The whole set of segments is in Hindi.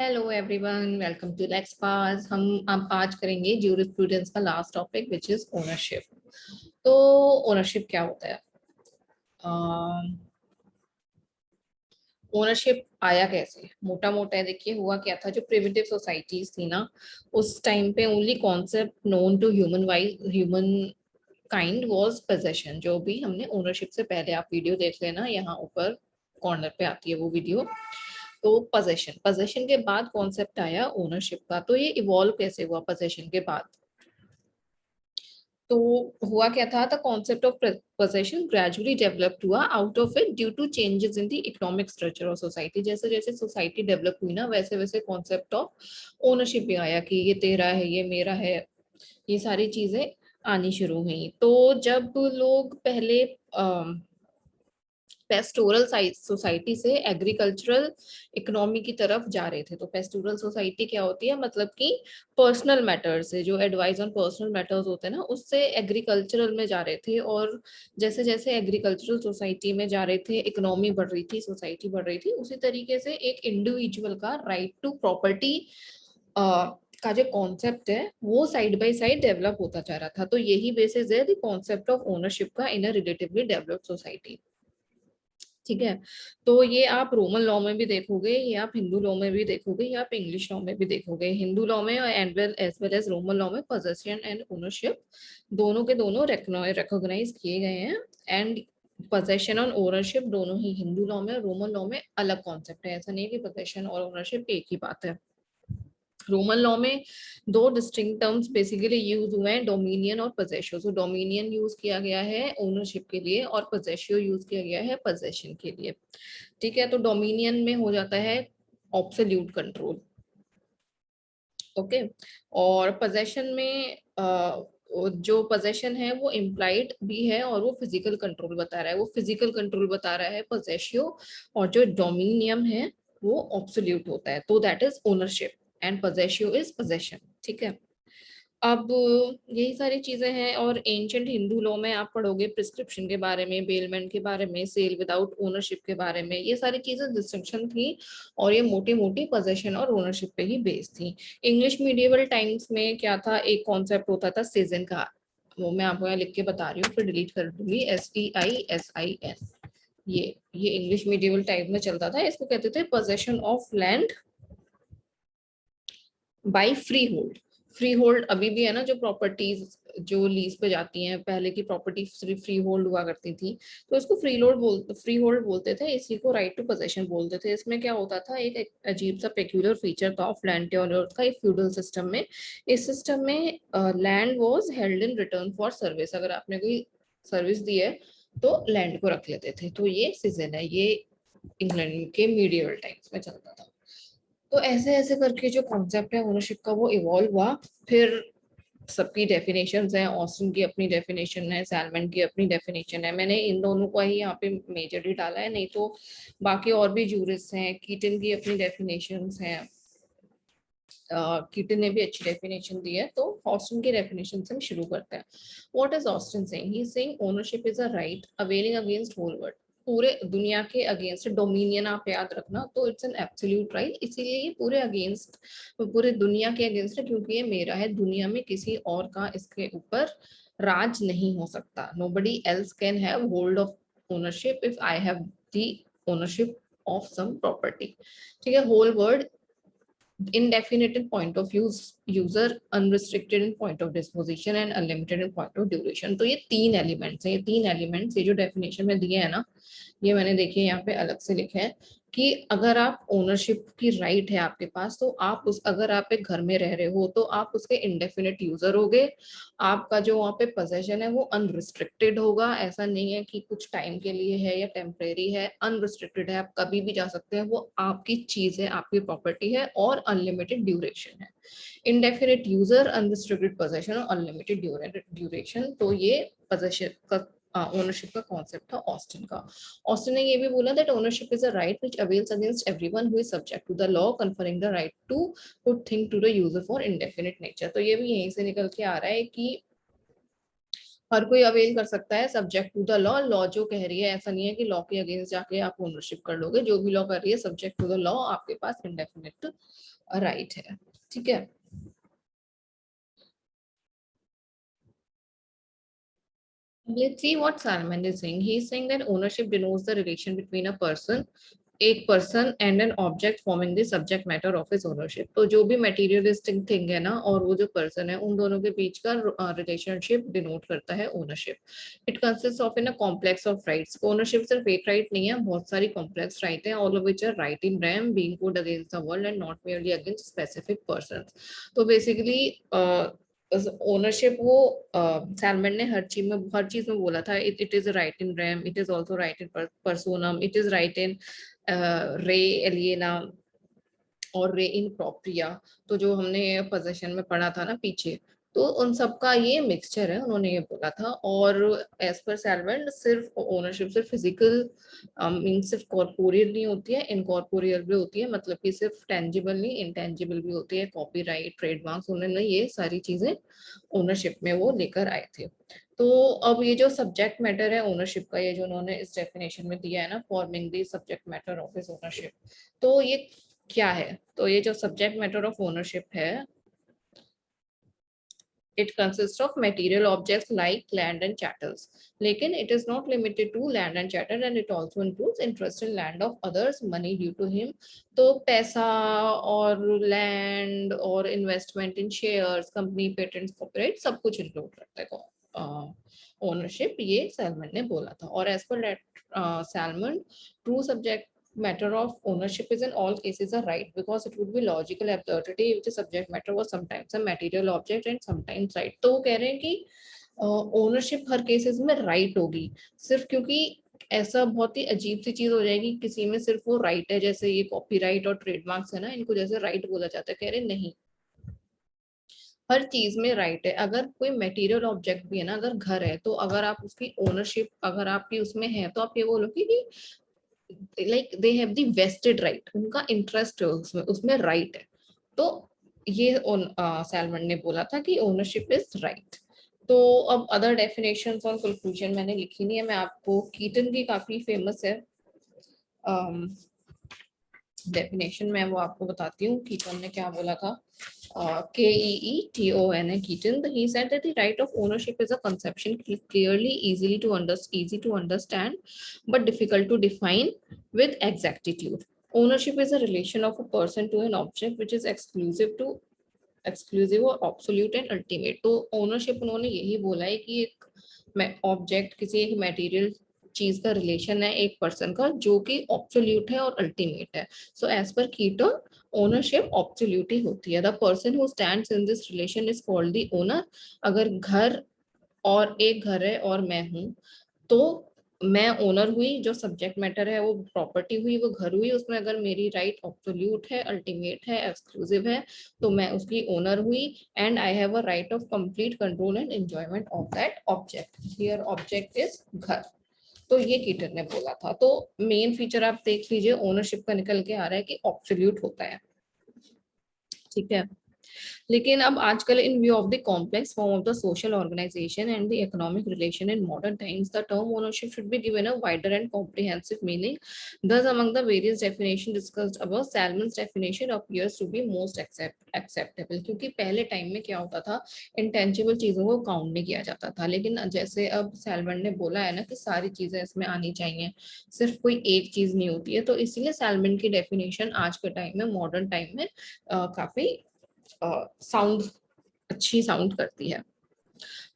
Hello everyone, welcome to Lex Pass. हम अब आज करेंगे ज्यूरिस्प्रूडेंस का last topic which is ownership. तो ओनरशिप क्या होता है? ओनरशिप आया कैसे? मोटा मोटा है, देखिए हुआ क्या था। जो प्रिमिटिव सोसाइटीज थी ना, उस टाइम पे only concept known to human kind was possession. जो भी हमने ओनरशिप से पहले, आप वीडियो देख लेना, यहाँ ऊपर कॉर्नर पे आती है वो वीडियो। तो पोजेशन पोजेशन के बाद कॉन्सेप्ट आया ओनरशिप का। तो ये इवॉल्व कैसे हुआ पोजेशन के बाद? तो हुआ क्या था, the concept of possession gradually developed हुआ out of it due to changes in the economic structure of society. जैसे जैसे सोसाइटी डेवलप हुई ना, वैसे वैसे कॉन्सेप्ट ऑफ ओनरशिप भी आया कि ये तेरा है, ये मेरा है, ये सारी चीजें आनी शुरू हुई। तो जब लोग पहले पेस्टोरल सोसाइटी से एग्रीकल्चरल इकोनॉमी की तरफ जा रहे थे। तो पेस्टोरल सोसाइटी क्या होती है, मतलब कि पर्सनल मैटर्स से, जो एडवाइस ऑन पर्सनल मैटर्स होते हैं ना, उससे एग्रीकल्चरल में जा रहे थे। और जैसे जैसे एग्रीकल्चरल सोसाइटी में जा रहे थे, इकोनॉमी बढ़ रही थी, सोसाइटी बढ़ रही थी, उसी तरीके से एक इंडिविजुअल का राइट टू प्रॉपर्टी का जो कॉन्सेप्ट है वो साइड बाय साइड डेवलप होता जा रहा था। तो यही बेसिस है द कॉन्सेप्ट ऑफ ओनरशिप का इन अ रिलेटिवली डेवलप्ड सोसाइटी। ठीक है। तो ये आप रोमन लॉ में भी देखोगे, ये आप हिंदू लॉ में भी देखोगे, ये आप इंग्लिश लॉ में भी देखोगे। हिंदू लॉ में and as well as Roman law में पोजेशन एंड ओनरशिप दोनों के दोनों रिकॉग्नाइज किए गए हैं। एंड पोजेशन और ओनरशिप दोनों ही हिंदू लॉ में और रोमन लॉ में अलग कॉन्सेप्ट है। ऐसा नहीं कि पोजेशन और ओनरशिप एक ही बात है। रोमन लॉ में दो डिस्टिंक्ट टर्म्स बेसिकली यूज हुए हैं, डोमिनियन और पोजेसियो। तो डोमिनियन यूज किया गया है ओनरशिप के लिए और पोजेसियो यूज किया गया है पोजेशन के लिए। ठीक है। तो डोमिनियन में हो जाता है ऑब्सोल्यूट कंट्रोल। ओके। और पोजेशन में जो पोजेशन है वो इम्प्लाइड भी है और वो फिजिकल कंट्रोल बता रहा है, वो फिजिकल कंट्रोल बता रहा है पोजेसियो। और जो डोमिनियम है वो ऑब्सोल्यूट होता है। तो that is ownership and possessio is possession. ठीक है। अब यही सारी चीजें हैं। और एंशियंट हिंदू लॉ में आप पढ़ोगे प्रिस्क्रिप्शन के बारे में, बेलमेंट के बारे में, सेल विदाउट ओनरशिप के बारे में, ये सारी चीजें डिस्टिंक्शन थी। और ये मोटी मोटी पोजेशन और ओनरशिप पे ही बेस्ड थी। इंग्लिश मीडिएवल टाइम्स में क्या था, एक कॉन्सेप्ट होता था सीजन का। वो मैं आपको यहाँ लिख के बता रही हूँ, फिर डिलीट कर दूंगी। SEISIN। ये इंग्लिश मीडिएवल टाइम में चलता था। इसको कहते थे possession of land by free hold. Free hold अभी भी है ना, जो प्रॉपर्टीज जो लीज पे जाती हैं, पहले की प्रॉपर्टी फ्री होल्ड हुआ करती थी, तो इसको फ्री होल्ड बोलते थे। इसी को राइट टू पोजेशन बोलते थे। इसमें क्या होता था, एक अजीब सा पेक्यूलर फीचर था ऑफ लैंड टेन्योर का, एक फ्यूडल सिस्टम में। इस सिस्टम में land was held in return for service. अगर आपने कोई सर्विस दी है तो लैंड को रख लेते थे। तो ये सीजन है, ये इंग्लैंड के मीडिएवल टाइम्स में चलता था। तो ऐसे ऐसे करके जो कॉन्सेप्ट है ओनरशिप का वो इवॉल्व हुआ। फिर सबकी डेफिनेशंस हैं, ऑस्टिन की अपनी डेफिनेशन है, सैलमन की अपनी डेफिनेशन है। मैंने इन दोनों को ही यहाँ पे मेजरली डाला है, नहीं तो बाकी और भी जूरिस्ट हैं। कीटन की अपनी डेफिनेशंस हैं। कीटन ने भी अच्छी डेफिनेशन दी है। तो ऑस्टिन की डेफिनेशन से हम शुरू करते हैं। What is Austin saying? He is saying ownership is a right availing against whole world. पूरे दुनिया के अगेंस्ट। डोमिनियन आप याद रखना, तो इट्स एन एब्सोल्यूट राइट, इसीलिए ये पूरे अगेंस्ट, पूरे दुनिया के अगेंस्ट है, क्योंकि ये मेरा है। दुनिया में किसी और का इसके ऊपर राज नहीं हो सकता। Nobody else can have hold of ownership if I have the ownership of some property. ठीक है। Whole world, indefinite in point of use user, unrestricted in point of disposition and unlimited in point of duration। तो ये तीन एलिमेंट्स हैं। ये तीन एलिमेंट्स ये जो डेफिनेशन में दिए हैं ना, ये मैंने देखिए यहाँ पे अलग से लिखा है कि अगर आप ओनरशिप की राइट है आपके पास, तो आप उस, अगर आप एक घर में रह रहे हो तो आप उसके इंडेफिनिट यूजर होगे। आपका जो वहाँ पे पोजेशन है वो अनरिस्ट्रिक्टेड होगा। ऐसा नहीं है कि कुछ टाइम के लिए है या टेम्परेरी है, अनरिस्ट्रिक्टेड है, आप कभी भी जा सकते हैं। वो आपकी चीज है, आपकी प्रॉपर्टी है और अनलिमिटेड ड्यूरेशन है। इंडेफिनिट यूजर, अनरिस्ट्रिक्टेड पोजेशन और अनलिमिटेड ड्यूरेशन। तो ये पोजेशन का ओनरशिप का कॉन्सेप्ट था ऑस्टिन का। ऑस्टिन ने ये भी बोला that ownership is a right which avails against everyone who is subject to the law conferring the right to put thing to the user for indefinite nature. तो ये भी यहीं से निकल के आ रहा है कि हर कोई अवेल कर सकता है subject to the law. Law जो कह रही है, ऐसा नहीं है कि लॉ के अगेंस्ट जाके आप ओनरशिप कर लोगे। जो भी लॉ कर रही है सब्जेक्ट टू द लॉ, आपके पास इंडेफिनिट राइट है। ठीक है। Let's see what Salman is saying. He is saying that ownership denotes the relation between a person, एक person and an object forming the subject matter of his ownership. तो जो भी मटेरियलिस्टिक थिंग है ना, और वो जो पर्सन है, उन दोनों के बीच का रिलेशनशिप डिनोट करता है ownership. It consist of in a complex of rights. Ownership सिर्फ एक राइट नहीं है, बहुत सारी कॉम्प्लेक्स राइट है, all of which are right in rem, being good against the world and not merely against specific person. तो बेसिकली ओनरशिप वो सैलमन ने हर चीज में बोला था, it is right in rem, it is also right in personam, it is right in re एलिएना और रे इन प्रोप्रिया। तो जो हमने पोजेशन में पढ़ा था ना पीछे, तो उन सब का ये मिक्सचर है, उन्होंने ये बोला था। और एज पर सैलवेंट सिर्फ ओनरशिप सिर्फ फिजिकल मीन सिर्फ कॉर्पोरियल नहीं होती है, इनकॉर्पोरियल भी होती है। मतलब कि सिर्फ टेंजिबल नहीं, इंटेंजिबल भी होती है। कॉपीराइट, ट्रेडमार्क्स, उन्होंने ये सारी चीजें ओनरशिप में वो लेकर आए थे। तो अब ये जो सब्जेक्ट मैटर है ओनरशिप का, ये जो उन्होंने इस डेफिनेशन में दिया है ना, forming the subject matter of his ownership, तो ये क्या है? तो ये जो सब्जेक्ट मैटर ऑफ ओनरशिप है, it consists of material objects like land and chattels. लेकिन it is not limited to land and chattel, and it also includes interest in land of others, money due to him. तो पैसा और लैंड और इन्वेस्टमेंट इन शेयर्स, कंपनी, पेटेंट्स, कॉपीराइट, सब कुछ इंक्लूड करता है ओनरशिप, ये सैलमन ने बोला था। और as per Salmond, true subject matter of ownership is in all cases a right, because it would be logical absurdity if the subject matter was sometimes a material object and sometimes right। तो वो कह रहे हैं कि ओनरशिप हर केसेस में राइट होगी, सिर्फ क्योंकि ऐसा बहुत ही अजीब सी चीज हो जाएगी किसी में सिर्फ वो राइट है, जैसे ये कॉपीराइट और ट्रेडमार्क्स है ना, इनको जैसे राइट बोला जाता है। कह रहे नहीं, हर चीज में राइट है। अगर कोई मटेरियल ऑब्जेक्ट भी है ना, अगर घर है, तो अगर आप उसकी ओनरशिप अगर आपकी उसमें है, तो आप ये बोलोगे कि like they have the vested right, उनका इंटरेस्ट है उसमें, उसमें राइट है। तो ये सैलमन ने बोला था कि ओनरशिप इज राइट। तो अब अदर डेफिनेशंस और कंक्लूजन मैंने लिखी नहीं है, मैं आपको कीटन की काफी फेमस है डेफिनेशन, मैं वो आपको बताती हूँ कीटन ने क्या बोला था। Keeton है Keaton, he said that the right of ownership is a conception clearly easy to understand but difficult to define with exactitude. Ownership is a relation of a person to an object which is exclusive और absolute and ultimate। तो ओनरशिप उन्होंने यही बोला है कि एक ऑब्जेक्ट, किसी एक मटेरियल चीज का रिलेशन है एक पर्सन का, जो कि ऑब्सोल्यूट है और अल्टीमेट है। So as per Keeton, ownership absolute ही होती है। The person who stands in this relation is called the owner. अगर घर और एक घर है और मैं हूं, तो मैं ओनर हुई, जो सब्जेक्ट मैटर है वो प्रॉपर्टी हुई, वो घर हुई, उसमें अगर मेरी राइट ऑब्सोल्यूट है, अल्टीमेट है, एक्सक्लूसिव है, तो मैं उसकी ओनर हुई। And I have a right of complete control and enjoyment of that object. Here object is घर। तो ये कीटन ने बोला था। तो मेन फीचर आप देख लीजिए, ओनरशिप का निकल के आ रहा है कि ऑब्सोल्यूट होता है। ठीक है। लेकिन अब आजकल in view of the complex form of the social organisation and the economic relation in modern times, the term ownership should be given a wider and comprehensive meaning. Thus, among the various definitions discussed above, Salmon's definition appears to be most acceptable। क्योंकि पहले टाइम में क्या होता था, इंटेंजिबल चीजों को काउंट नहीं किया जाता था, लेकिन जैसे अब सैलमन ने बोला है ना कि सारी चीजें इसमें आनी चाहिए, सिर्फ कोई एक चीज नहीं होती है, तो इसीलिए सैलमन की डेफिनेशन आज के टाइम में, मॉडर्न टाइम में काफी साउंड अच्छी साउंड करती है।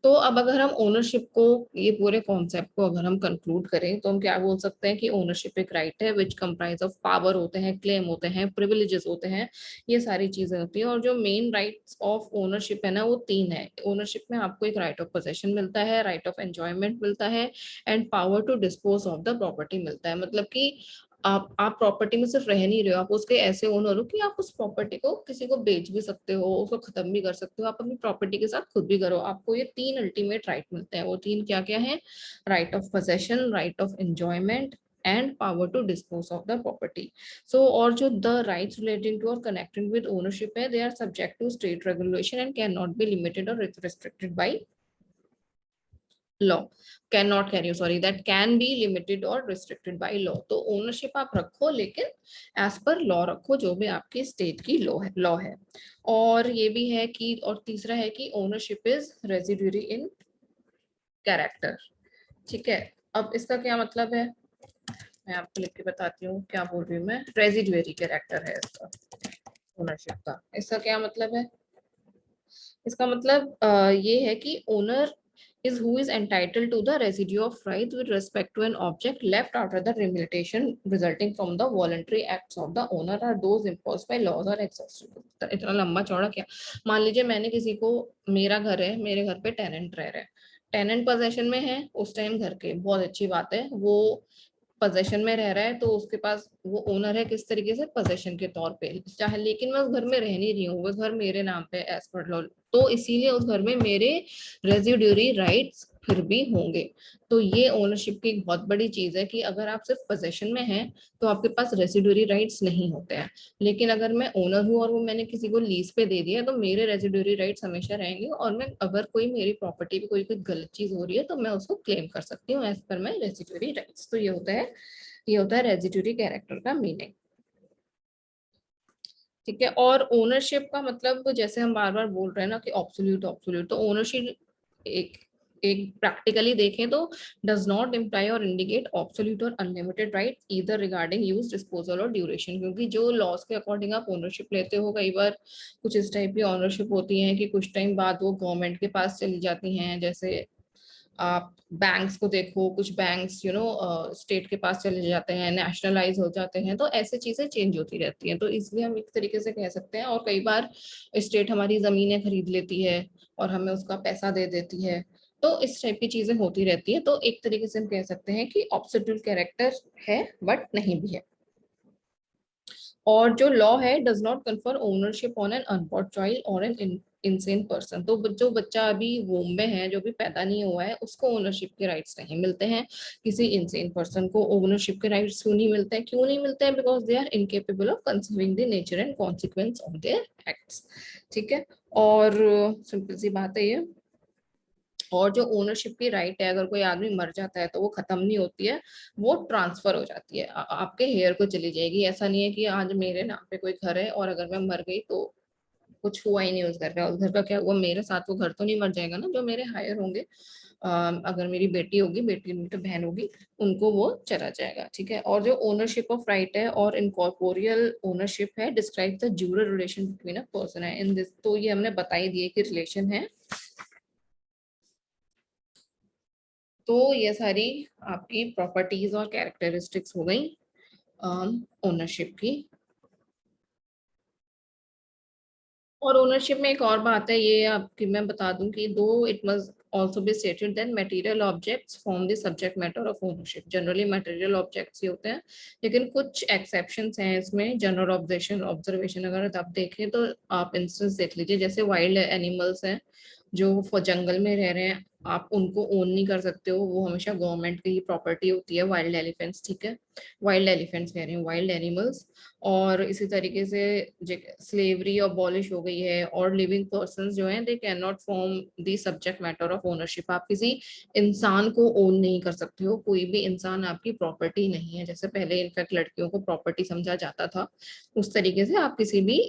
तो अब अगर हम ओनरशिप को, ये पूरे कॉन्सेप्ट को अगर हम कंक्लूड करें, तो हम क्या बोल सकते हैं कि ओनरशिप एक राइट है विच कंप्राइज ऑफ पावर होते हैं, क्लेम होते हैं, प्रिविलेजेस होते हैं, ये सारी चीजें होती हैं। और जो मेन राइट्स ऑफ ओनरशिप है ना, वो तीन है। ओनरशिप में आपको एक राइट ऑफ पोजेशन मिलता है, राइट ऑफ एंजॉयमेंट मिलता है, and power to dispose of the property मिलता है। मतलब कि आप प्रॉपर्टी में सिर्फ रह नहीं रहे हो, आप उसके ऐसे ओनर हो कि आप उस प्रॉपर्टी को किसी को बेच भी सकते हो, उसको खत्म भी कर सकते हो, आप अपनी प्रॉपर्टी के साथ खुद भी करो। आपको ये तीन अल्टीमेट राइट मिलते हैं। वो तीन क्या क्या है? Right of possession, right of enjoyment and power to dispose of the property. So और जो the rights relating to or connecting with ownership है, they are subject to state regulation and can not be limited or restricted by law, can not carry, sorry, that can be limited or restricted by law. तो ओनरशिप आप रखो लेकिन एज पर लॉ रखो, जो भी आपकी स्टेट की लॉ है। और ये भी है कि, और तीसरा है कि ownership is residuary in character. ठीक है, अब इसका क्या मतलब है, मैं आपको लिख के बताती हूँ क्या बोल रही हूँ मैं। रेजिडुअरी कैरेक्टर है इसका, ओनरशिप का। इसका क्या मतलब है, इसका मतलब ये है कि owner is who is entitled to the residue of rights with respect to an object left after the limitation resulting from the voluntary acts of the owner are those imposed by laws or exhaustive। इतना लंबा चौड़ा क्या, मान लीजिए मैंने किसी को, मेरा घर है, मेरे घर पे टेनेंट रह रहे हैं, टेनेंट पोजेशन में है उस टाइम घर के, बहुत अच्छी बात है, वो पोजेशन में रह रहा है तो उसके पास वो ओनर है किस तरीके से, पोजेशन के तौर पे, चाहे, लेकिन मैं उस घर में रह नहीं रही हूँ, वो घर मेरे नाम पे एज पर लॉ, तो इसीलिए उस घर में मेरे रेजिड्यूरी राइट्स फिर भी होंगे। तो ये ओनरशिप की एक बहुत बड़ी चीज है कि अगर आप सिर्फ पोजेशन में हैं तो आपके पास रेजिड्यूरी राइट्स नहीं होते हैं, लेकिन अगर मैं ओनर हूँ और वो मैंने किसी को लीज पे दे दिया तो मेरे रेजिड्यूरी राइट्स हमेशा रहेंगे, और मैं अगर कोई मेरी प्रॉपर्टी पे कोई कोई गलत चीज हो रही है तो मैं उसको क्लेम कर सकती हूँ एज पर माई रेजिड्यूरी राइट्स। तो ये होता है रेजिड्यूरी कैरेक्टर का मीनिंग। ठीक है, और ओनरशिप का मतलब जैसे हम बार बार बोल रहे हैं ना कि ऑब्सोल्यूट ऑब्सोल्यूट, तो ओनरशिप एक एक प्रैक्टिकली देखें तो डज नॉट इम्प्लाई और इंडिकेट ऑब्सोल्यूट और unlimited right either regarding use, disposal और ड्यूरेशन। क्योंकि जो लॉज के अकॉर्डिंग आप ओनरशिप लेते हो, कई बार कुछ इस टाइप की ओनरशिप होती है कि कुछ टाइम बाद वो गवर्नमेंट के पास चली जाती हैं, जैसे आप बैंक्स को देखो, कुछ बैंक्स स्टेट के पास चले जाते हैं, नेशनलाइज हो जाते हैं, तो ऐसे चीजें चेंज होती रहती हैं। तो इसलिए हम एक तरीके से कह सकते हैं, और कई बार स्टेट हमारी जमीनें खरीद लेती है और हमें उसका पैसा दे देती है, तो इस टाइप की चीजें होती रहती है। तो एक तरीके से हम कह सकते हैं कि ऑब्सोल्यूट कैरेक्टर है बट नहीं भी है। और जो लॉ है does not confer ownership on an unborn child और एन इनसेन पर्सन। तो जो बच्चा अभी वोम में है, जो भी पैदा नहीं हुआ है, उसको ओनरशिप के राइट्स नहीं मिलते हैं। किसी इनसेन पर्सन को ओनरशिप के राइट्स क्यों नहीं मिलते हैं, क्यों नहीं मिलते हैं, because they are incapable of conceiving the nature and consequence of their acts. ठीक है, और सिंपल सी बात है ये। और जो ओनरशिप की राइट है, अगर कोई आदमी मर जाता है तो वो खत्म नहीं होती है, वो ट्रांसफर हो जाती है, आपके हेयर को चली जाएगी। ऐसा नहीं है कि आज मेरे नाम पे कोई घर है और अगर मैं मर गई तो कुछ हुआ ही नहीं उस घर का, उस घर का क्या हुआ, मेरे साथ वो घर तो नहीं मर जाएगा ना, जो मेरे हायर होंगे, अगर मेरी बेटी होगी, बेटी नहीं तो बहन होगी, उनको वो चला जाएगा। ठीक है, और जो ओनरशिप ऑफ राइट है और इनकॉर्पोरियल ओनरशिप है describe the ड्यूरल relation between a person है इन दिस। तो ये हमने बता ही दिए कि रिलेशन है। तो ये सारी आपकी प्रॉपर्टीज और कैरेक्टरिस्टिक्स हो गई ओनरशिप की। और ओनरशिप में एक और बात है, ये आपकी मैं बता दूं कि दो it must also be stated that material objects form the subject matter of ownership। Generally material objects ही होते हैं, लेकिन कुछ एक्सेप्शंस हैं इसमें। जनरल ऑब्जेक्शन ऑब्जर्वेशन अगर आप देखें तो आप इंस्टेंस देख लीजिए, जैसे वाइल्ड एनिमल्स हैं जो जंगल में रह रहे हैं, आप उनको ओन नहीं कर सकते हो, वो हमेशा गवर्नमेंट की प्रॉपर्टी होती है। वाइल्ड एलिफेंट्स, ठीक है, वाइल्ड एलिफेंट्स कह रही हूँ, वाइल्ड एनिमल्स। और इसी तरीके से स्लेवरी अबॉलिश हो गई है, और लिविंग पर्संस जो हैं they can not form the subject matter of ownership. आप किसी इंसान को ओन नहीं कर सकते हो, कोई भी इंसान आपकी प्रॉपर्टी नहीं है। जैसे पहले इनफैक्ट लड़कियों को प्रॉपर्टी समझा जाता था, उस तरीके से आप किसी भी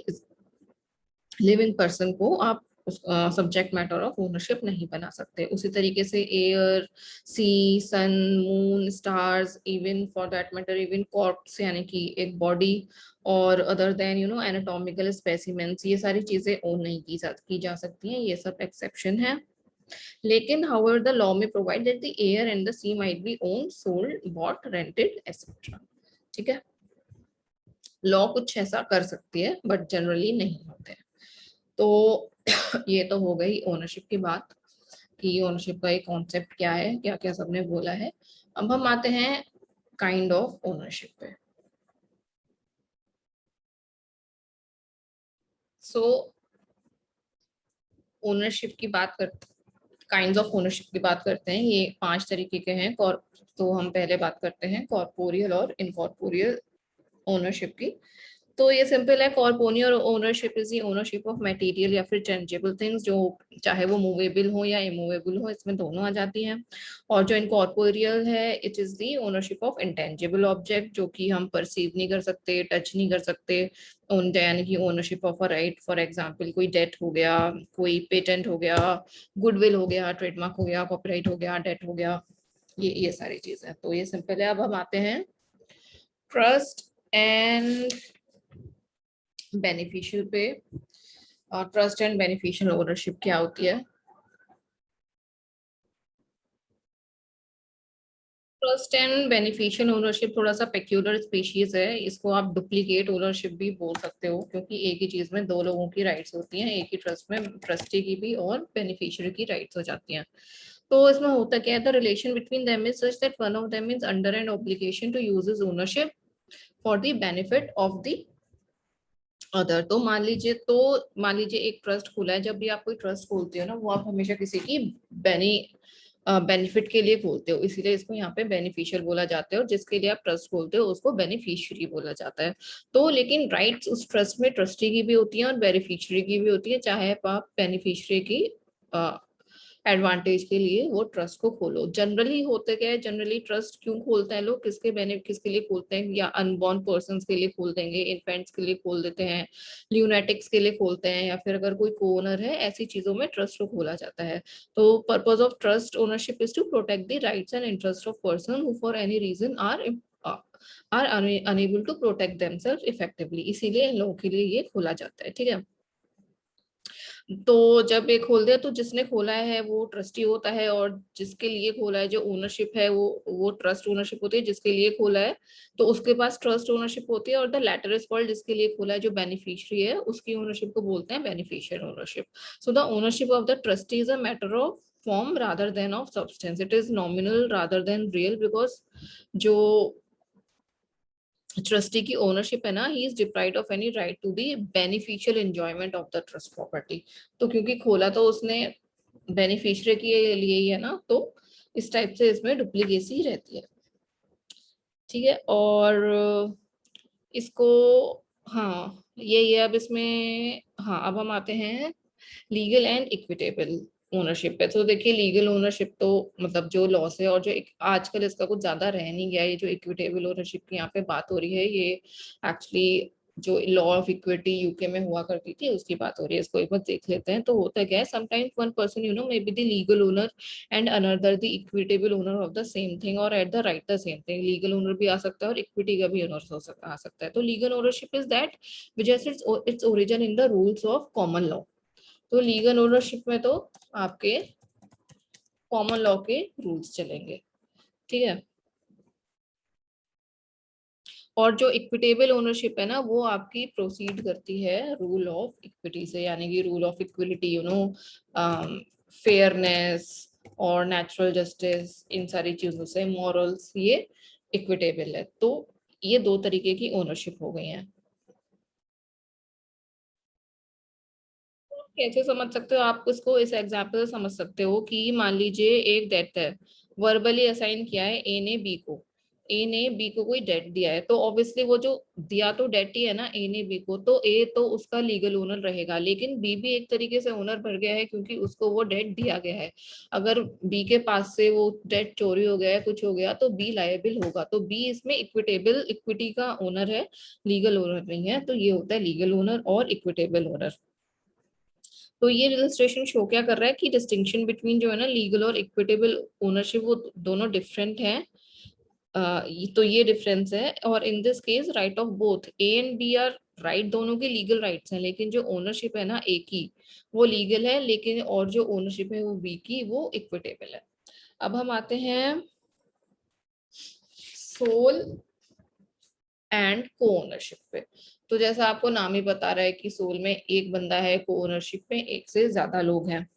लिविंग पर्सन को आप सब्जेक्ट मैटर ऑफ ओनरशिप नहीं बना सकते। उसी तरीके से air, sea, sun, moon, stars, even for that matter even corpse यानी कि एक बॉडी, और अदर देन एनाटॉमिकल स्पेसिमेंट्स, ये सारी चीजें ओन नहीं की जा सकती हैं, ये सब एक्सेप्शन है। लेकिन however the law may provide that the air and the sea might be owned, sold, bought, rented, etc। ठीक है, लॉ कुछ ऐसा कर सकती है बट जनरली नहीं होते। तो ये तो हो गई ओनरशिप की बात कि ओनरशिप का एक कॉन्सेप्ट क्या है, क्या क्या सबने बोला है। अब हम आते हैं काइंड ऑफ ओनरशिप पे। सो ओनरशिप की बात करते, काइंड्स ऑफ ओनरशिप की बात करते हैं। ये 5 तरीके के हैं। तो हम पहले बात करते हैं कॉर्पोरियल और इनकॉर्पोरियल ओनरशिप की। तो ये सिंपल है, corporeal ownership is the ownership of material या फिर टेंजिबल थिंग्स, जो चाहे वो मूवेबल हो या इमूवेबल हो, इसमें दोनों आ जाती हैं। और जो इनकॉर्पोरियल है, it is the ownership of intangible object, जो कि हम परसीव नहीं कर सकते, टच नहीं कर सकते, उन यानी कि ownership of a right. For example कोई डेट हो गया, कोई पेटेंट हो गया, गुडविल हो गया, ट्रेडमार्क हो गया, कॉपीराइट हो गया, डेट हो गया, ये सारी चीजें। तो ये सिंपल है। अब हम आते हैं ट्रस्ट एंड बेनिफिशियल पे। ट्रस्ट एंड बेनिफिशियल ओनरशिप क्या होती है? ट्रस्ट एंड बेनिफिशियल ओनरशिप थोड़ा सा पेक्यूलर स्पीशीज है, इसको आप डुप्लीकेट ओनरशिप भी बोल सकते हो, क्योंकि एक ही चीज में दो लोगों की राइट्स होती हैं, एक ही ट्रस्ट में ट्रस्टी की भी और बेनिफिशियरी की राइट्स हो जाती हैं। तो इसमें होता क्या है, the relation between them is such that one of them is under an obligation to use his ownership for the benefit of the other. तो मान लीजिए एक ट्रस्ट खोला है, जब भी आप कोई ट्रस्ट खोलते हो ना, वो आप हमेशा किसी की बेनी बेनिफिट के लिए खोलते हो, इसीलिए इसको यहाँ पे बेनिफिशियल बोला जाता है, और जिसके लिए आप ट्रस्ट खोलते हो उसको बेनिफिशियरी बोला जाता है। तो लेकिन राइट्स उस ट्रस्ट में ट्रस्टी की भी होती हैं और बेनिफिशियरी की भी होती है, चाहे आप बेनिफिशियरी की एडवांटेज के लिए वो ट्रस्ट को खोलो। जनरली होते क्या है, जनरली ट्रस्ट क्यों खोलते हैं लोग, किसके लिए खोलते हैं, या अनबॉर्न पर्सन के लिए खोल देंगे, इन्फेंट्स के लिए खोल देते हैं, ल्यूनेटिक्स के लिए खोलते हैं, या फिर अगर कोई कोनर है, ऐसी चीजों में ट्रस्ट को खोला जाता है। तो purpose of trust ownership is to protect the rights and interest of person who for any reason are unable to protect themself effectively, इसीलिए इन लोगों के लिए ये खोला जाता है। ठीक है, तो जब ये खोल दिया तो जिसने खोला है वो ट्रस्टी होता है, और जिसके लिए खोला है, जो ओनरशिप है वो ट्रस्ट ओनरशिप होती है जिसके लिए खोला है, तो उसके पास ट्रस्ट ओनरशिप होती है। और द लेटर इज कॉल्ड, जिसके लिए खोला है, जो बेनिफिशियरी है, उसकी ओनरशिप को बोलते हैं beneficial ownership. So the ownership of the trustee is a matter of form rather than of substance, it is nominal rather than real, because जो ट्रस्टी की ओनरशिप है ना, he is deprived of any right to the beneficial enjoyment of the trust property. तो क्योंकि खोला तो उसने बेनिफिशियरी के लिए ही है ना, तो इस टाइप से इसमें डुप्लीकेसी रहती है। ठीक है, और इसको, हाँ ये अब इसमें, हाँ अब हम आते हैं लीगल एंड इक्विटेबल ओनरशिप पे। तो देखिए लीगल ओनरशिप तो मतलब जो लॉस है, और जो आजकल इसका कुछ ज्यादा रह नहीं गया, ये जो इक्विटेबल ओनरशिप की यहाँ पे बात हो रही है, ये एक्चुअली जो लॉ ऑफ इक्विटी यूके में हुआ करती थी उसकी बात हो रही है। इसको एक बार देख लेते हैं। तो होता क्या है, sometimes one person may be the legal owner and another the equitable owner of the same thing, और at the right the same thing. Legal owner भी आ सकता है और इक्विटी का भी ओनर आ सकता है। तो legal ownership is that which has its origin in the rules of common law. तो लीगल ओनरशिप में तो आपके कॉमन लॉ के रूल्स चलेंगे। ठीक है, और जो इक्विटेबल ओनरशिप है ना, वो आपकी प्रोसीड करती है रूल ऑफ इक्विटी से, यानी कि रूल ऑफ इक्विलिटी, फेयरनेस और नेचुरल जस्टिस, इन सारी चीजों से, मॉरल्स, ये इक्विटेबल है। तो ये दो तरीके की ओनरशिप हो गई है। कैसे समझ सकते हो आप इसको, इस एग्जाम्पल से समझ सकते हो कि मान लीजिए एक डेट है, वर्बली असाइन किया है ए ने बी को, ए ने बी को कोई डेट दिया है, तो ऑब्वियसली वो जो दिया तो डेट ही है ना ए ने बी को, तो ए तो उसका लीगल ओनर रहेगा, लेकिन बी भी एक तरीके से ओनर बन गया है क्योंकि उसको वो डेट दिया गया है। अगर बी के पास से वो डेट चोरी हो गया है, कुछ हो गया, तो बी लायबिल होगा। तो बी इसमें इक्विटेबल इक्विटी का ओनर है, लीगल ओनर नहीं है। तो ये होता है लीगल ओनर और इक्विटेबल ओनर। तो ये इलस्ट्रेशन शो क्या कर रहा है कि डिस्टिंक्शन बिटवीन जो है ना लीगल और इक्विटेबल ओनरशिप, वो दोनों डिफरेंट हैं। तो ये डिफरेंस है, और in this case right of both A and B are right, दोनों के लीगल राइट्स हैं, लेकिन जो ओनरशिप है ना ए की, वो लीगल है, लेकिन और जो ओनरशिप है वो बी की, वो इक्विटेबल है। अब हम आते हैं सोल एंड को ओनरशिप पे। तो जैसा आपको नाम ही बता रहा है कि सोल में एक बंदा है, को ओनरशिप में एक से ज्यादा लोग हैं।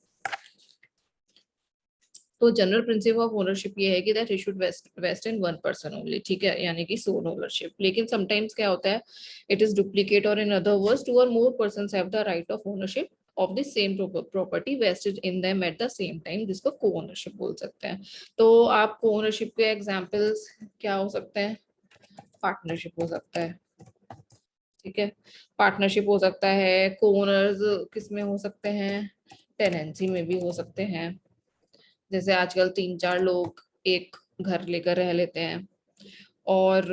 तो जनरल प्रिंसिपल ऑफ ओनरशिप ये है कि that it should vest in one person only. ठीक है, यानी कि सोल ओनरशिप। लेकिन समटाइम्स क्या होता है, इट इज डुप्लीकेट, और in other words two or more persons have the right of ownership of the same property vested in them at the same time, जिसको को ओनरशिप बोल सकते हैं। तो आप को ओनरशिप के एग्जांपल्स क्या हो सकते हैं, पार्टनरशिप हो सकता है, ठीक है। पार्टनरशिप हो सकता है, को-ओनर्स किस में हो सकते हैं, टेनेंसी में भी हो सकते हैं। जैसे आजकल 3-4 लोग एक घर लेकर रह लेते हैं। और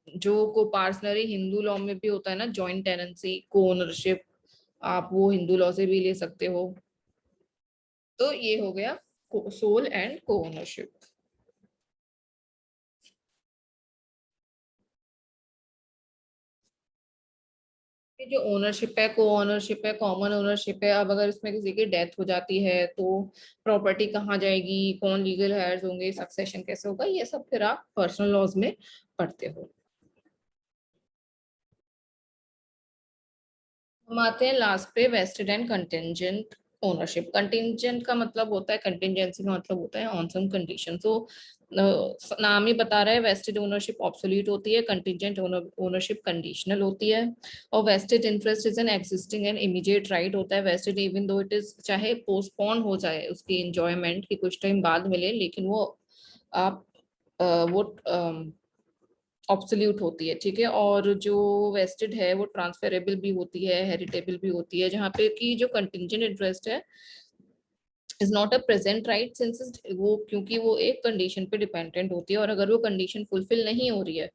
जो को पर्सनली हिंदू लॉ में भी होता है ना, जॉइंट टेनेंसी, को ओनरशिप, आप वो हिंदू लॉ से भी ले सकते हो। तो ये हो गया सोल एंड को ओनरशिप। ये जो ओनरशिप है, को ओनरशिप है, कॉमन ओनरशिप है, अब अगर इसमें किसी की डेथ हो जाती है तो प्रॉपर्टी कहाँ जाएगी, कौन लीगल हायर्स होंगे, सक्सेशन कैसे होगा, ये सब फिर आप पर्सनल लॉज में पढ़ते हो। हम आते हैं लास्ट पे, vested and contingent ownership. Contingent का मतलब होता है, कंटिंजेंसी का मतलब होता है ऑन सम कंडीशन। तो नाम ही बता रहा है, वेस्टेड ओनरशिप ऑब्सोल्यूट होती है, कंटिंजेंट ओनरशिप कंडीशनल होती है। और vested interest is an existing and immediate right होता है। Vested even though it is, चाहे पोस्टपोन हो जाए उसकी एंजॉयमेंट की कुछ टाइम बाद मिले, लेकिन वो आप वो ऑब्सोल्यूट होती है, ठीक है। और जो वेस्टेड है वो ट्रांसफरेबल भी होती है, हेरिटेबल भी होती है। जहाँ पे कि जो कंटिंजेंट इंटरेस्ट है is not a present right, since वो, क्योंकि वो एक कंडीशन पे डिपेंडेंट होती है, और अगर वो कंडीशन फुलफिल नहीं हो रही है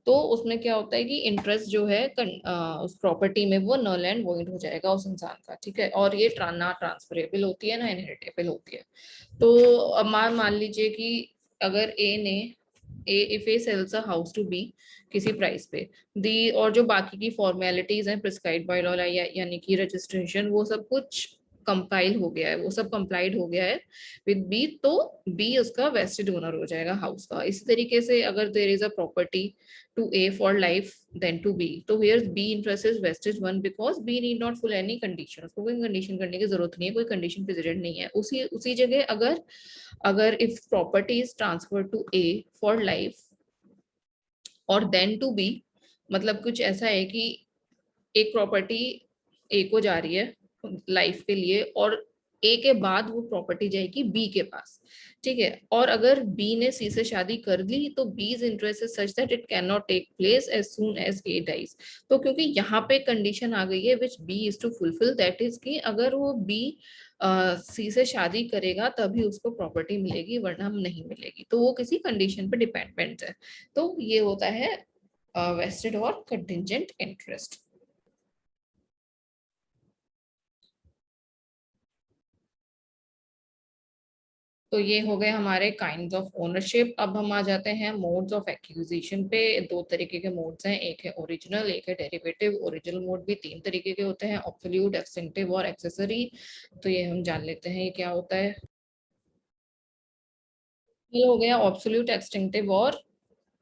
तो उसमें क्या होता है कि इंटरेस्ट जो है उस प्रॉपर्टी में वो नल एंड वॉइड हो जाएगा उस इंसान का, ठीक है। और ये ना ट्रांसफरेबल होती है ना इनहेरिटेबल होती है। तो अब मान मान लीजिए कि अगर ए ने, A if A sells a house to B किसी प्राइस पे, दी, और जो बाकी की फॉर्मेलिटीज हैं प्रिस्क्राइब बाय लॉ, यानी कि रजिस्ट्रेशन, वो सब कुछ कंपाइल हो गया है, वो सब कंप्लाइड हो गया है विद बी, तो बी उसका वेस्टेड ओनर हो जाएगा हाउस का। इसी तरीके से अगर there is a property to A for life then to B, तो here B interest is vested one because B need not full any condition, उसको कोई कंडीशन करने की जरूरत नहीं है, कोई कंडीशन प्रेसिडेंट नहीं है। उसी उसी जगह अगर अगर if property is transfer to A for life और देन टू बी, मतलब कुछ ऐसा है कि एक प्रॉपर्टी ए को जा रही है लाइफ के लिए, और ए के बाद वो प्रॉपर्टी जाएगी बी के पास, ठीक है। और अगर बी ने सी से शादी कर ली तो B's interest is such that it can not take place as soon as A dies. तो क्योंकि यहाँ पे कंडीशन आ गई है which B is to fulfil, that is कि अगर वो बी सी से शादी करेगा तभी उसको प्रॉपर्टी मिलेगी, वरना नहीं मिलेगी। तो वो किसी कंडीशन पे डिपेंडेंट है। तो ये होता है वेस्टेड और कंटिंजेंट इंटरेस्ट। तो ये हो गए हमारे काइंड्स ऑफ ओनरशिप। अब हम आ जाते हैं मोड्स ऑफ एक्विजिशन पे। दो तरीके के मोड्स हैं, एक है ओरिजिनल, एक है डेरिवेटिव। ओरिजिनल मोड भी तीन तरीके के होते हैं, ऑब्सोल्यूट, एक्सटिंक्टिव और एक्सेसरी। तो ये हम जान लेते हैं ये क्या होता है। ये हो गया ऑब्सोल्यूट, एक्सटिंक्टिव और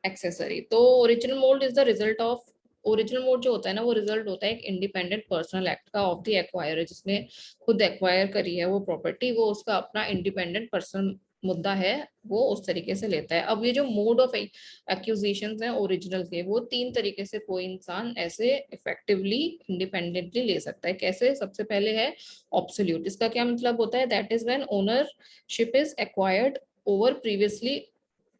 एक्सेसरी। तो original mode is the result of, original mode जो होता है ना, वो रिजल्ट होता है एक इंडिपेंडेंट पर्सनल एक्ट का ऑफ द एक्वायर, जिसने खुद एक्वायर करी है वो प्रॉपर्टी, वो उसका अपना इंडिपेंडेंट पर्सनल मुद्दा है, वो उस तरीके से लेता है। अब ये जो मोड ऑफ एक्यूजिशन है ओरिजिनल के, वो तीन तरीके से कोई इंसान ऐसे इफेक्टिवली इंडिपेंडेंटली ले सकता है। कैसे? सबसे पहले है ऑब्सोल्यूट। इसका क्या मतलब होता है? That is when ownership is acquired over previously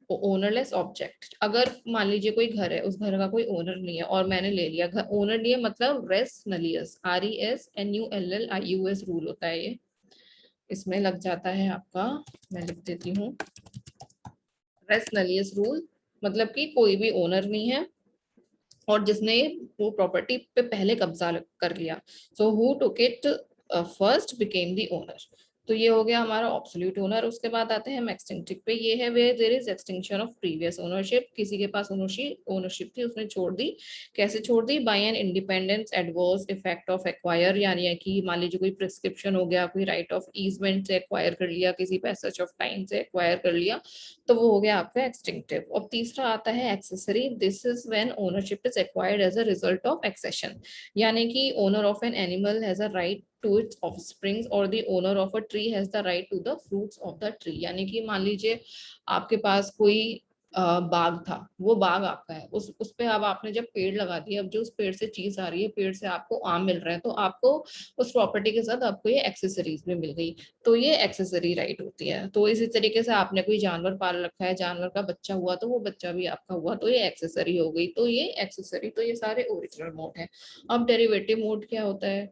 ownerless object. अगर मान लीजिए कोई घर है, उस घर का कोई ओनर नहीं है और मैंने ले लिया घर, ओनर नहीं है मतलब रेस नलियस, RESNULLIUS रूल होता है ये, इसमें लग जाता है आपका, मैं लिख देती हूँ, रेस नलियस रूल। मतलब कि कोई भी ओनर नहीं है और जिसने वो प्रॉपर्टी पे पहले कब्जा कर लिया, so who took it first became the owner. तो ये हो गया हमारा ऑब्सोल्यूट ओनर। उसके बाद आते हैं हम एक्सटिंक्टिव पे। ये है where there is extinction of previous ownership. किसी के पास ओनरशिप थी, उसने छोड़ दी। कैसे छोड़ दी? By an independence adverse effect of acquire, यानी कि मान लीजिए कोई प्रिस्क्रिप्शन हो गया, कोई राइट ऑफ ईजमेंट से एक्वायर कर लिया, किसी पैसेज ऑफ टाइम से एक्वायर कर लिया, तो वो हो गया आपका एक्सटिंक्टिव। और तीसरा आता है accessory. This is when ownership is acquired as a result of accession, यानी कि owner of an animal has a right to its offsprings और the owner of a tree has the right to the fruits of the tree. यानी कि मान लीजिए आपके पास कोई बाग था, वो बाग आपका है, उस पे अब आपने जब पेड़ लगा दिया, अब जो उस पेड़ से चीज आ रही है, पेड़ से आपको आम मिल रहा है, तो आपको उस प्रॉपर्टी के साथ आपको ये एक्सेसरीज भी मिल गई, तो ये एक्सेसरी राइट होती है। तो इसी तरीके से आपने कोई जानवर पाल रखा है, जानवर का बच्चा हुआ तो वो बच्चा भी आपका हुआ, तो ये एक्सेसरी हो गई, तो ये एक्सेसरी, तो ये सारे ओरिजिनल मोड है। अब डेरिवेटिव मोड क्या होता है?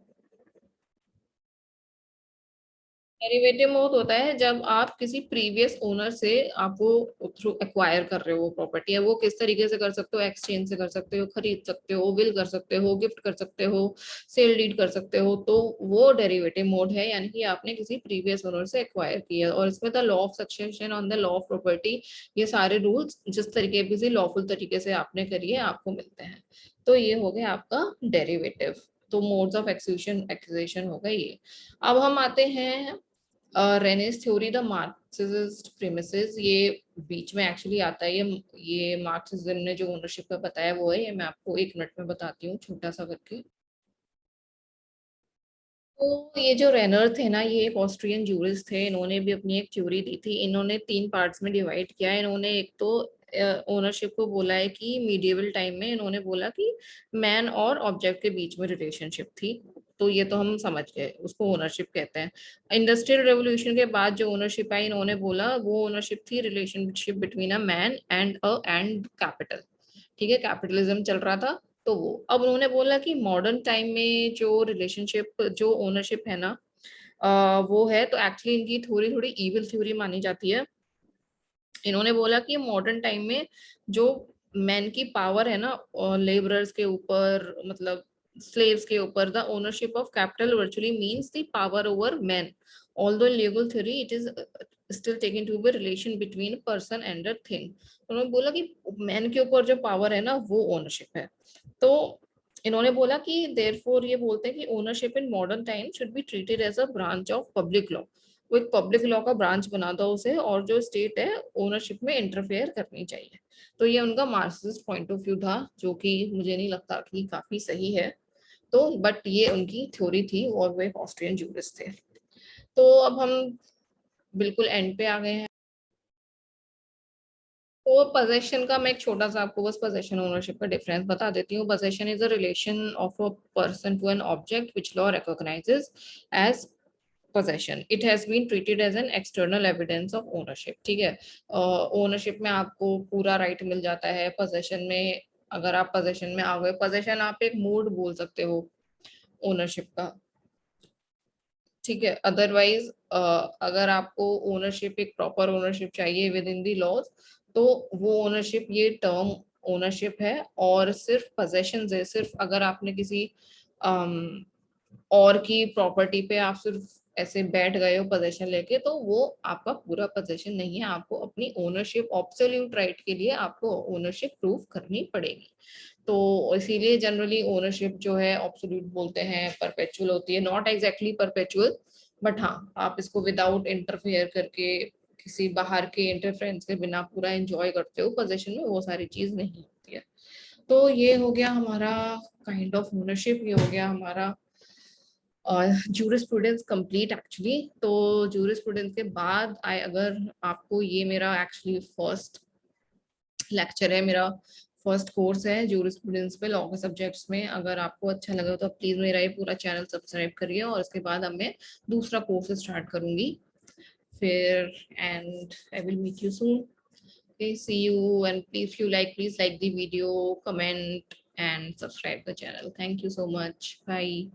डेरिवेटिव मोड होता है जब आप किसी प्रीवियस ओनर से आप वो थ्रू एक्वायर कर रहे हो वो प्रॉपर्टी है, वो किस तरीके से कर सकते हो, एक्सचेंज से कर सकते हो, खरीद सकते हो, विल कर सकते हो, गिफ्ट कर सकते हो, सेल डीड कर सकते हो, तो वो डेरिवेटिव मोड है, यानी कि आपने किसी प्रीवियस ओनर से एक्वायर किया। और इसमें the law of succession on the law of property, ये सारे रूल्स जिस तरीके से लॉफुल तरीके से आपने करिए आपको मिलते हैं, तो ये हो गया आपका डेरिवेटिव। तो मोड्स ऑफ एक्विजिशन होगा ये। अब हम आते हैं रेनेस थ्योरी, द मार्क्सिस्ट प्रीमिसेस, ये बीच में एक्चुअली आता है, ये मार्क्सिज्म ने जो ओनरशिप का बताया वो है, ये मैं आपको 1 मिनट में बताती हूँ छोटा सा करके। तो ये जो रेनर थे ना, ये एक ऑस्ट्रियन जूरिस्ट थे, इन्होंने भी अपनी एक थ्योरी दी थी, इन्होंने 3 पार्ट्स में डिवाइड किया है। इन्होंने एक तो ओनरशिप को बोला है कि मीडिएवल टाइम में इन्होंने बोला कि मैन और ऑब्जेक्ट के बीच में रिलेशनशिप थी, तो ये तो हम समझ गए, उसको ओनरशिप कहते हैं। इंडस्ट्रियल रेवोल्यूशन के बाद जो ओनरशिप आई, इन्होंने बोला वो ओनरशिप थी relationship between a man and capital. ठीक है, कैपिटलिज्म चल रहा था, तो वो अब उन्होंने बोला कि मॉडर्न टाइम में जो रिलेशनशिप जो ओनरशिप है ना, वो है, तो एक्चुअली इनकी थोड़ी थोड़ी इविल थ्योरी मानी जाती है। इन्होंने बोला कि मॉडर्न टाइम में जो मैन की पावर है ना लेबरर्स के ऊपर, मतलब स्लेव्स के ऊपर, the ownership of capital virtually means the power over man, although in legal theory it is still taken to be relation between person and a thing. उन्होंने बोला कि मैन के ऊपर जो पावर है ना वो ओनरशिप है। तो इन्होंने बोला कि देयरफॉर ये बोलते हैं कि ownership in modern time should be treated as a branch of public law, वो एक पब्लिक लॉ का ब्रांच बना दो उसे, और जो स्टेट है ओनरशिप में इंटरफेयर करनी चाहिए। तो ये उनका मार्क्सिस्ट पॉइंट ऑफ व्यू था, जो कि मुझे नहीं लगता कि काफी सही है, तो बट ये उनकी थ्योरी थी, और वो एक ऑस्ट्रियन जूरिस्ट थे। तो अब हम बिल्कुल एंड पे आ गए हैं। तो पोजेशन का मैं एक छोटा सा आपको बस पोजेशन ओनरशिप का डिफरेंस बता देती हूँ। Possession is a relation of a person to an object which law recognises as possession. It has been treated as an external evidence of ownership. ठीक है, ओनरशिप में आपको पूरा राइट मिल जाता है, पोजेशन में अगर आप पोजेशन में आ गए, पोजेशन आप एक मूड बोल सकते हो ओनरशिप का। ठीक है, अदरवाइज अगर आपको ओनरशिप एक प्रॉपर ओनरशिप चाहिए विद इन दी लॉज, तो वो ओनरशिप ये टर्म ओनरशिप है, और सिर्फ पोजेशन है, सिर्फ अगर आपने किसी और की प्रॉपर्टी पे आप सिर्फ ऐसे बैठ गए हो पोजेशन लेके, तो वो आपका पूरा पोजेशन नहीं है, आपको अपनी ओनरशिप ऑब्सोल्यूट राइट के लिए आपको ओनरशिप प्रूव करनी पड़ेगी। तो इसीलिए जनरली ओनरशिप जो है ऑब्सोल्यूट बोलते हैं, परपेचुअल होती है, नॉट एग्जैक्टली परपेचुअल, बट हाँ आप इसको विदाउट इंटरफेयर करके, किसी बाहर के इंटरफेरेंस के बिना पूरा एंजॉय करते हो पोजेशन में, वो सारी चीज नहीं होती है। तो ये हो गया हमारा काइंड ऑफ ओनरशिप, ये हो गया हमारा जूरिस्प्रूडेंस कंप्लीट एक्चुअली। तो जूरिस्प्रूडेंस के बाद आए, अगर आपको ये मेरा एक्चुअली फर्स्ट लेक्चर है, मेरा फर्स्ट कोर्स है जूरिस्प्रूडेंस पे, लॉ के सब्जेक्ट्स में, अगर आपको अच्छा लगा तो प्लीज मेरा ये पूरा चैनल सब्सक्राइब करिए, और उसके बाद अब मैं दूसरा कोर्स स्टार्ट करूंगी फिर, and I will meet you soon. Okay, see you, and please, if you like, please like the video, comment, and subscribe the channel. Thank you so much. Bye.